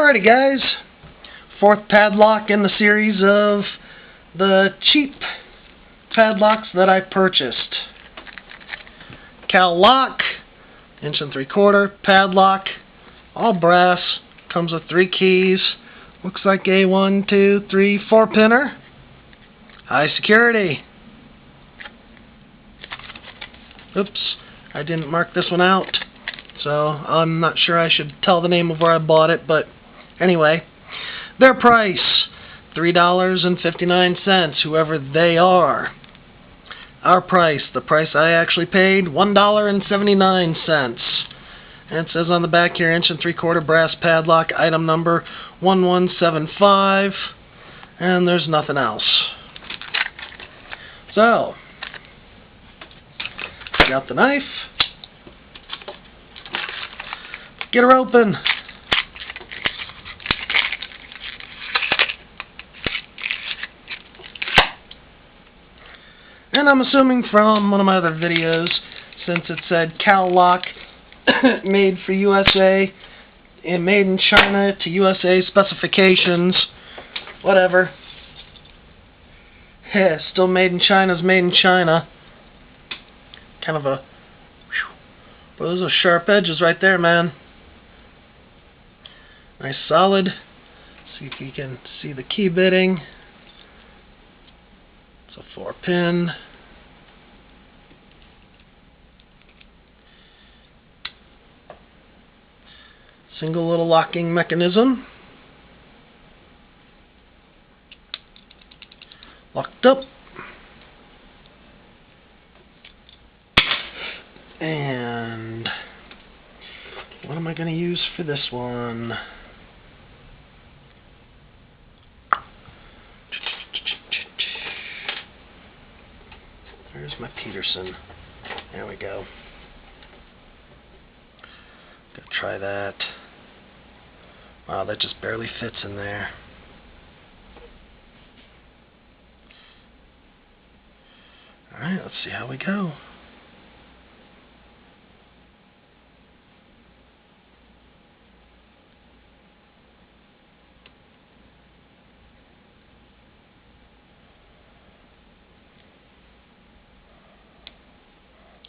Alrighty guys, fourth padlock in the series of the cheap padlocks that I purchased. Cal lock, 1 3/4 padlock, all brass, comes with 3 keys, looks like a 1, 2, 3, 4 pinner, high security. Oops, I didn't mark this one out, so I'm not sure I should tell the name of where I bought it, but anyway, their price, $3.59, whoever they are. Our price, the price I actually paid, $1.79. And it says on the back here, 1 3/4 brass padlock, item number 1175, and there's nothing else. So, get out the knife, get her open. And I'm assuming from one of my other videos, since it said Cal lock, made for USA, and made in China to USA specifications, whatever. Yeah, still made in China's made in China. Kind of a, whew, those are sharp edges right there, man. Nice solid. See if you can see the key bitting. It's a 4-pin. Single little locking mechanism. Locked up. And what am I going to use for this one? Where's my Peterson? There we go. Gonna try that. Wow, that just barely fits in there. Alright, let's see how we go.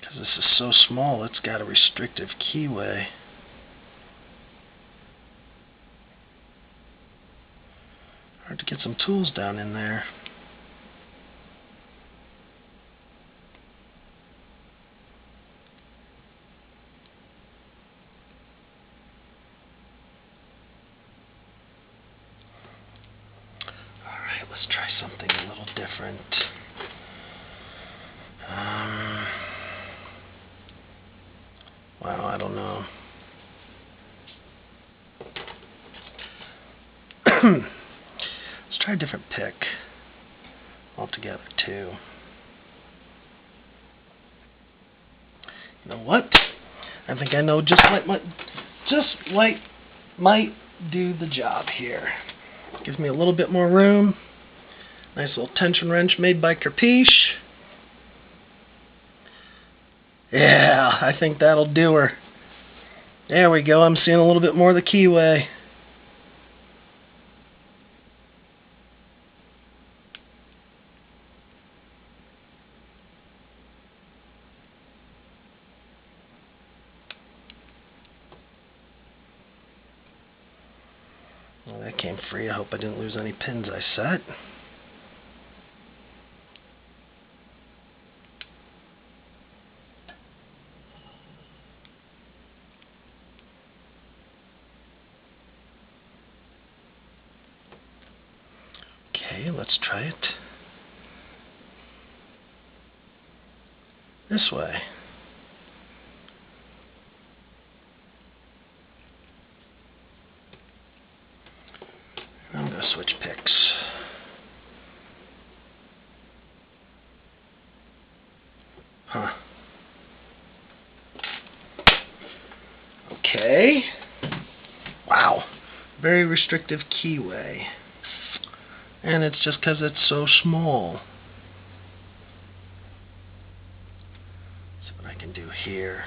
Because this is so small, it's got a restrictive keyway. Hard to get some tools down in there. Alright, let's try something a little different. Wow, I don't know. Let's try a different pick altogether, too. You know what? I think I know just what might do the job here. Gives me a little bit more room. Nice little tension wrench made by Capiche. Yeah, I think that'll do her. There we go. I'm seeing a little bit more of the keyway. Well, that came free. I hope I didn't lose any pins I set. Okay, let's try it this way. I'm going to switch picks. Huh. Okay. Wow. Very restrictive keyway. And it's just because it's so small. See what I can do here.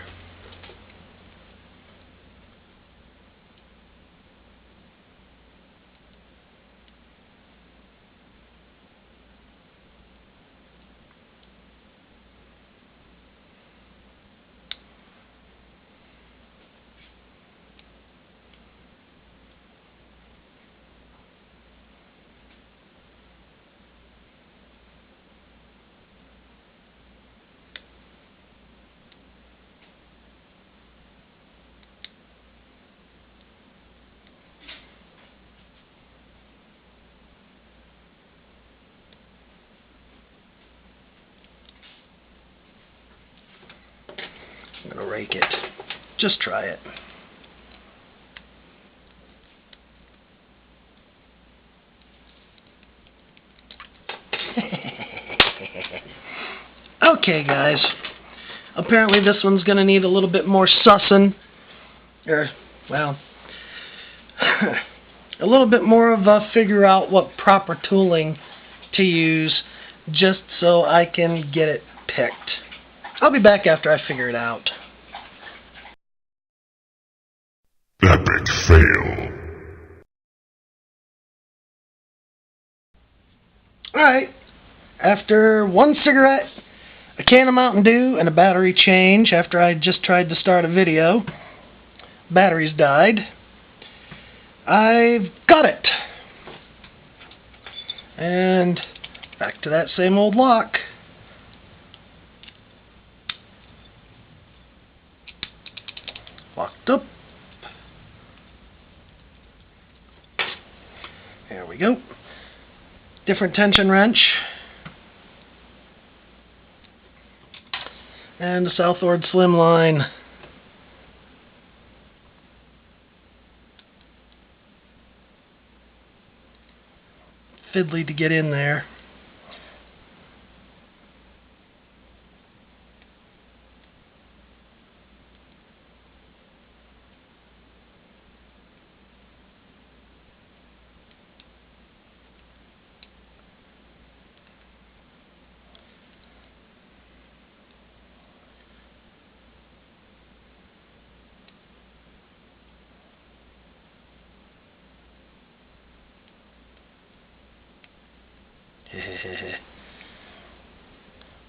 I'm going to rake it. Just try it. Okay, guys. Apparently this one's going to need a little bit more sussing. Well, a little bit more of a figure out what proper tooling to use just so I can get it picked. I'll be back after I figure it out. Epic fail. Alright, after one cigarette, a can of Mountain Dew, and a battery change after I just tried to start a video, batteries died, I've got it. And back to that same old lock. Locked up. There we go. Different tension wrench. And the Southward Slimline. Fiddly to get in there.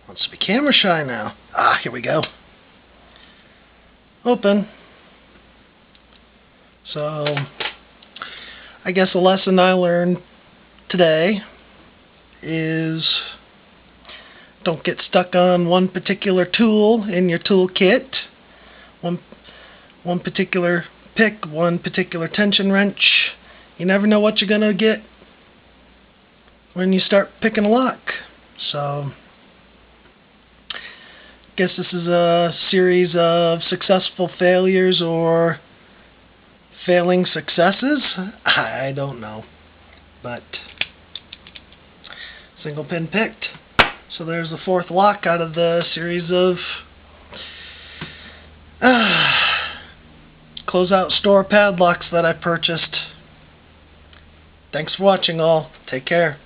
Wants to be camera shy now. Ah, here we go. Open. So, I guess a lesson I learned today is don't get stuck on one particular tool in your toolkit. One particular pick, one particular tension wrench. You never know what you're going to get when you start picking a lock. So, guess this is a series of successful failures or failing successes. I don't know. But, single pin picked. So there's the fourth lock out of the series of closeout store padlocks that I purchased. Thanks for watching all. Take care.